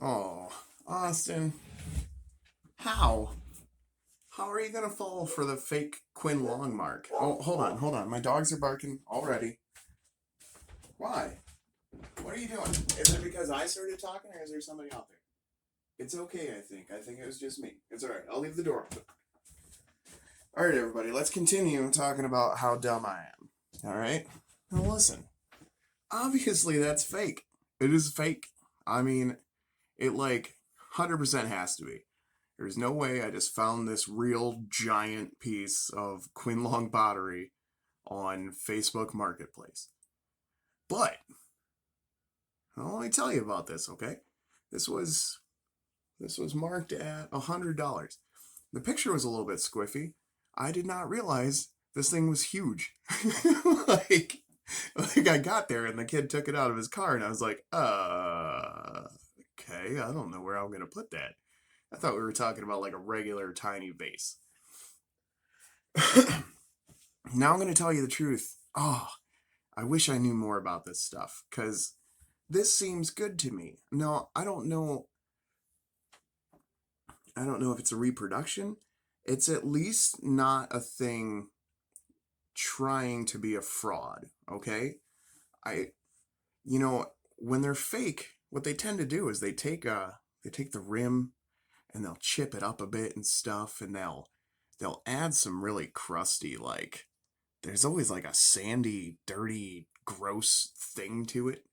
Oh, Austin, how? How are you gonna fall for the fake Quianlong mark? Oh, hold on. My dogs are barking already. Why? What are you doing? Is it because I started talking, or is there somebody out there? It's okay, I think. I think it was just me. It's alright. I'll leave the door open. Alright, everybody, let's continue talking about how dumb I am. Alright? Now listen. Obviously, that's fake. It is fake. I mean, it 100% has to be. There's no way I just found this real giant piece of Quianlong pottery on Facebook Marketplace. But let me tell you about this, okay? This was this was marked at $100. The picture was a little bit squiffy. I did not realize this thing was huge. like I got there and the kid took it out of his car and I was like, okay, I don't know where I'm gonna put that. I thought we were talking about like a regular tiny vase. Now I'm going to tell you the truth. Oh, I wish I knew more about this stuff because this seems good to me. No, I don't know. I don't know if it's a reproduction. It's at least not a thing trying to be a fraud. Okay, I, you know, when they're fake, what they tend to do is they take the rim and they'll chip it up a bit and stuff, and they'll add some really crusty there's always like a sandy, dirty, gross thing to it.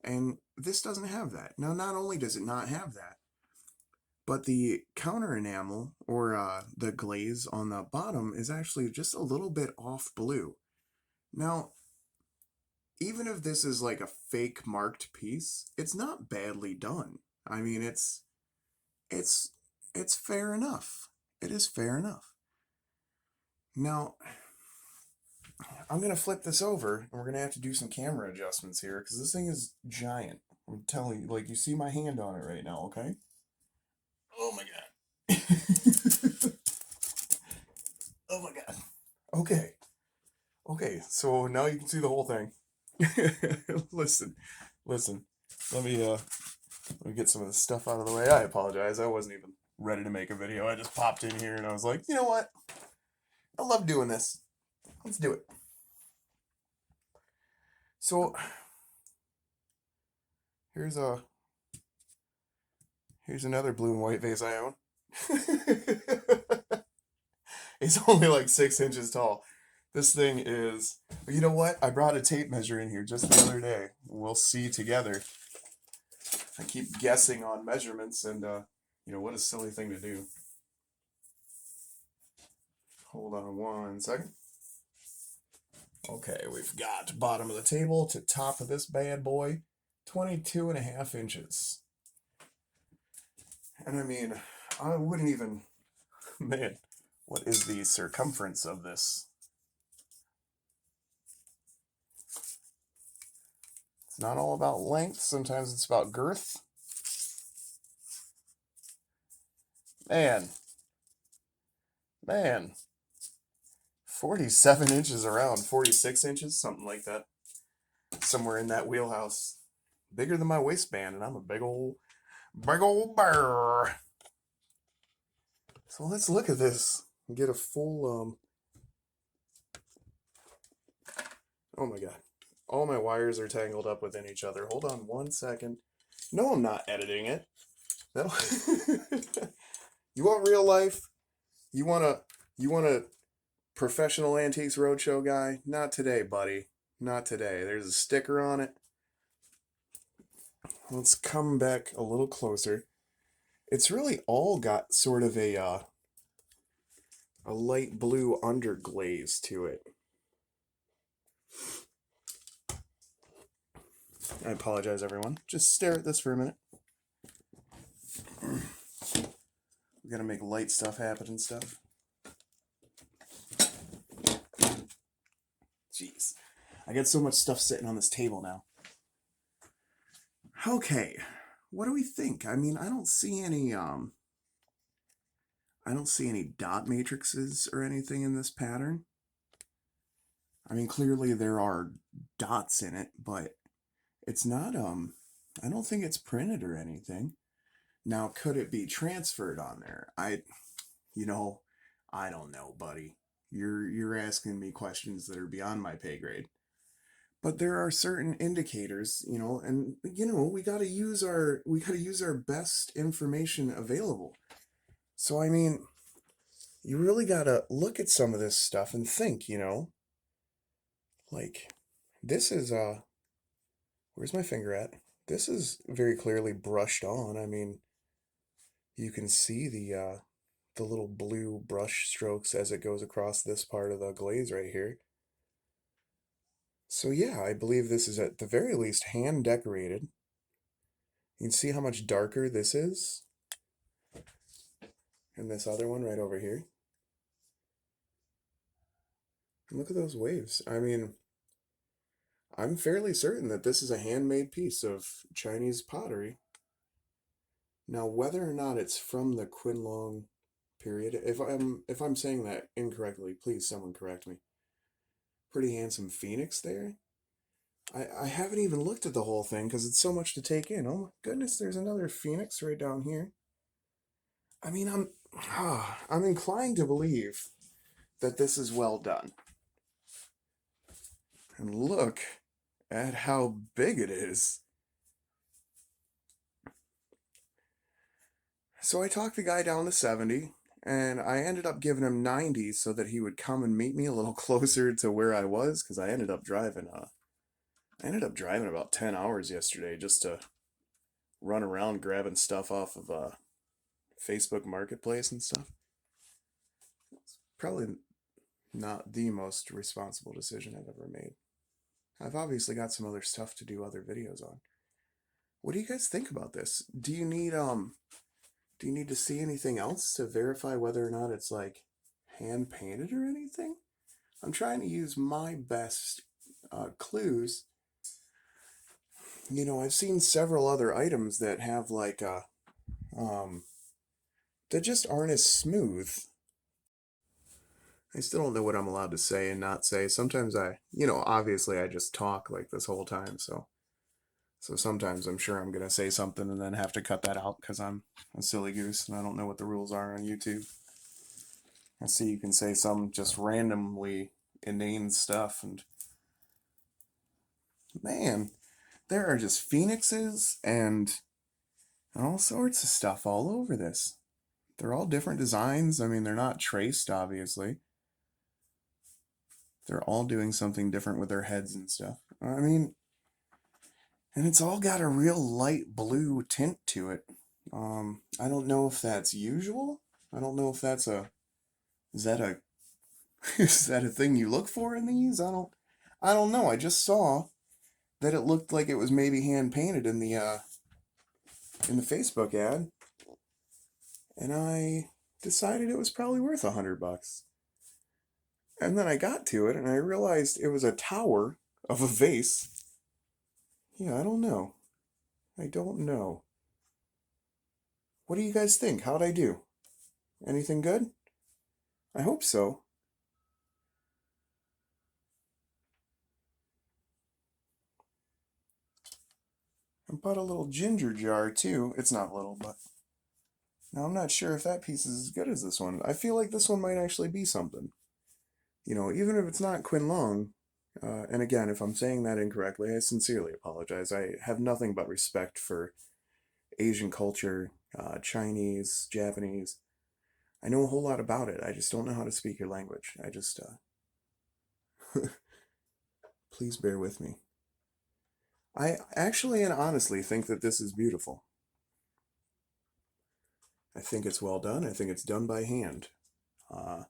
And this doesn't have that. Now, not only does it not have that, but the counter enamel or the glaze on the bottom is actually just a little bit off blue. Now, even if this is like a fake marked piece, it's not badly done. I mean, it's it's fair enough. It is fair enough. Now, I'm gonna flip this over, and we're gonna have to do some camera adjustments here because this thing is giant. I'm telling you, you see my hand on it right now, okay? Oh my god. Oh my god. Okay. Okay, so now you can see the whole thing. listen, listen. Let me let me get some of this stuff out of the way. I apologize. I wasn't even ready to make a video. I just popped in here and I was like, you know what? I love doing this. Let's do it. So here's a here's another blue and white vase I own. It's only like 6 inches tall. This thing is. You know what? I brought a tape measure in here just the other day. We'll see together. I keep guessing on measurements, and what a silly thing to do. Hold on one second. Okay, we've got bottom of the table to top of this bad boy, 22 and a half inches. And I mean, I wouldn't even. Man, what is the circumference of this? It's not all about length, sometimes it's about girth. Man, man, 47 inches around, 46 inches, something like that. Somewhere in that wheelhouse. Bigger than my waistband, and I'm a big old bear. So let's look at this and get a full, oh my god. All my wires are tangled up within each other. Hold on one second. No, I'm not editing it. That'll You want real life? You want a professional Antiques Roadshow guy? Not today, buddy. Not today. There's a sticker on it. Let's come back a little closer. It's really all got sort of a light blue underglaze to it. I apologize, everyone. Just stare at this for a minute. We gotta make light stuff happen and stuff. Jeez. I got so much stuff sitting on this table now. Okay. What do we think? I mean, I don't see any dot matrices or anything in this pattern. I mean, clearly there are dots in it, but it's not I don't think it's printed or anything. Now, could it be transferred on there? You know, I don't know, buddy. You're asking me questions that are beyond my pay grade. But there are certain indicators, and we got to use our best information available. So I mean, you really got to look at some of this stuff and think, like this is where's my finger at? This is very clearly brushed on. I mean, you can see the little blue brush strokes as it goes across this part of the glaze right here. So yeah, I believe this is at the very least hand decorated. You can see how much darker this is and this other one right over here. And look at those waves. I mean, I'm fairly certain that this is a handmade piece of Chinese pottery. Now, whether or not it's from the Quianlong period, if I'm saying that incorrectly, please someone correct me. Pretty handsome phoenix there. I haven't even looked at the whole thing because it's so much to take in. Oh my goodness, there's another phoenix right down here. I mean, I'm inclined to believe that this is well done. And look at how big it is. So I talked the guy down to 70, and I ended up giving him 90 so that he would come and meet me a little closer to where I was, because I ended up driving about 10 hours yesterday just to run around grabbing stuff off of Facebook Marketplace and stuff. Probably not the most responsible decision I've ever made. I've obviously got some other stuff to do other videos on. What do you guys think about this? Do you need to see anything else to verify whether or not it's like hand painted or anything? I'm trying to use my best clues. I've seen several other items that have like um that just aren't as smooth. I still don't know what I'm allowed to say and not say. Sometimes obviously I just talk like this whole time, so sometimes I'm sure I'm gonna say something and then have to cut that out because I'm a silly goose and I don't know what the rules are on YouTube. I see you can say some just randomly inane stuff, and man, there are just phoenixes and all sorts of stuff all over this. They're all different designs. I mean, they're not traced, obviously. They're all doing something different with their heads and stuff. I mean, and it's all got a real light blue tint to it. I don't know if that's usual. I don't know if is that a, is that a thing you look for in these? I don't know. I just saw that it looked like it was maybe hand painted in the Facebook ad, and I decided it was probably worth $100. And then I got to it and I realized it was a tower of a vase. Yeah, I don't know. I don't know. What do you guys think? How'd I do? Anything good? I hope so. I bought a little ginger jar too. It's not little, but now I'm not sure if that piece is as good as this one. I feel like this one might actually be something. Even if it's not Quianlong, and again, if I'm saying that incorrectly, I sincerely apologize. I have nothing but respect for Asian culture, Chinese, Japanese. I know a whole lot about it. I just don't know how to speak your language. Please bear with me. I actually and honestly think that this is beautiful. I think it's well done. I think it's done by hand. Uh,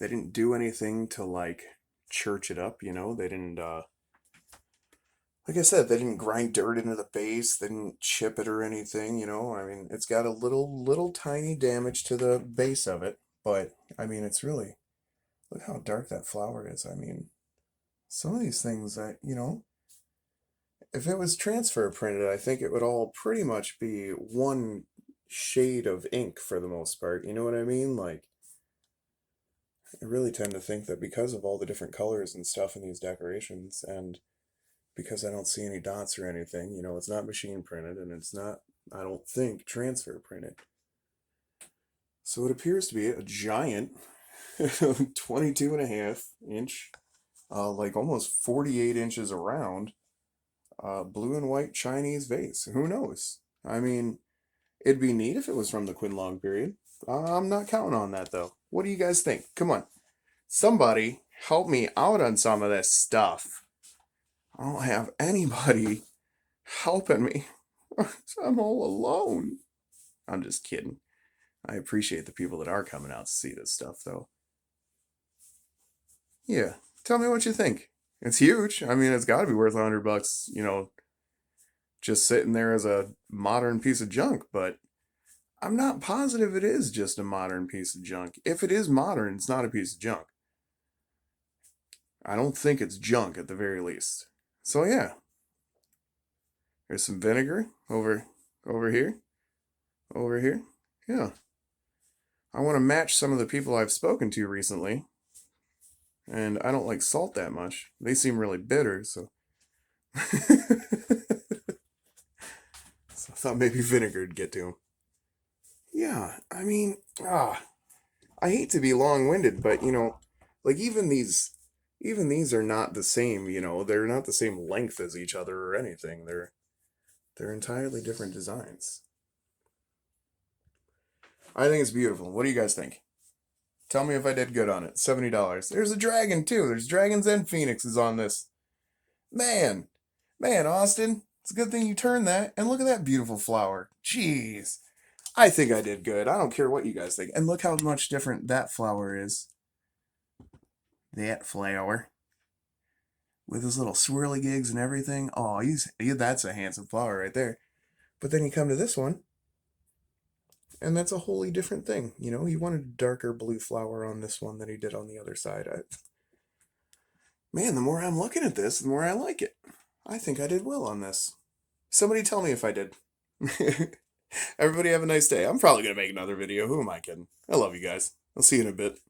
they didn't do anything to like church it up, They didn't, like I said, they didn't grind dirt into the base. They didn't chip it or anything. I mean, it's got a little tiny damage to the base of it, but I mean, it's really, look how dark that flower is. I mean, some of these things that, if it was transfer printed, I think it would all pretty much be one shade of ink for the most part. You know what I mean? Like, I really tend to think that because of all the different colors and stuff in these decorations, and because I don't see any dots or anything, it's not machine printed and it's not I don't think transfer printed. So it appears to be a giant 22 and a half inch, like almost 48 inches around, blue and white Chinese vase. Who knows? I mean, it'd be neat if it was from the Quianlong period. I'm not counting on that though. What do you guys think? Come on. Somebody help me out on some of this stuff. I don't have anybody helping me. I'm all alone. I'm just kidding. I appreciate the people that are coming out to see this stuff though. Yeah. Tell me what you think. It's huge. I mean, it's got to be worth $100, just sitting there as a modern piece of junk, but I'm not positive it is just a modern piece of junk. If it is modern, it's not a piece of junk. I don't think it's junk at the very least. So yeah, there's some vinegar over here, over here. Yeah. I want to match some of the people I've spoken to recently, and I don't like salt that much. They seem really bitter, so so I thought maybe vinegar would get to them. Yeah, I mean, I hate to be long-winded, but like even these are not the same, they're not the same length as each other or anything. They're entirely different designs. I think it's beautiful. What do you guys think? Tell me if I did good on it. $70. There's a dragon too. There's dragons and phoenixes on this. Man, man, Austin, it's a good thing you turned that. And look at that beautiful flower. Jeez. I think I did good. I don't care what you guys think. And look how much different that flower is. That flower. With his little swirly gigs and everything. Oh, that's a handsome flower right there. But then you come to this one, and that's a wholly different thing. He wanted a darker blue flower on this one than he did on the other side. Man, the more I'm looking at this, the more I like it. I think I did well on this. Somebody tell me if I did. Everybody have a nice day. I'm probably going to make another video. Who am I kidding? I love you guys. I'll see you in a bit.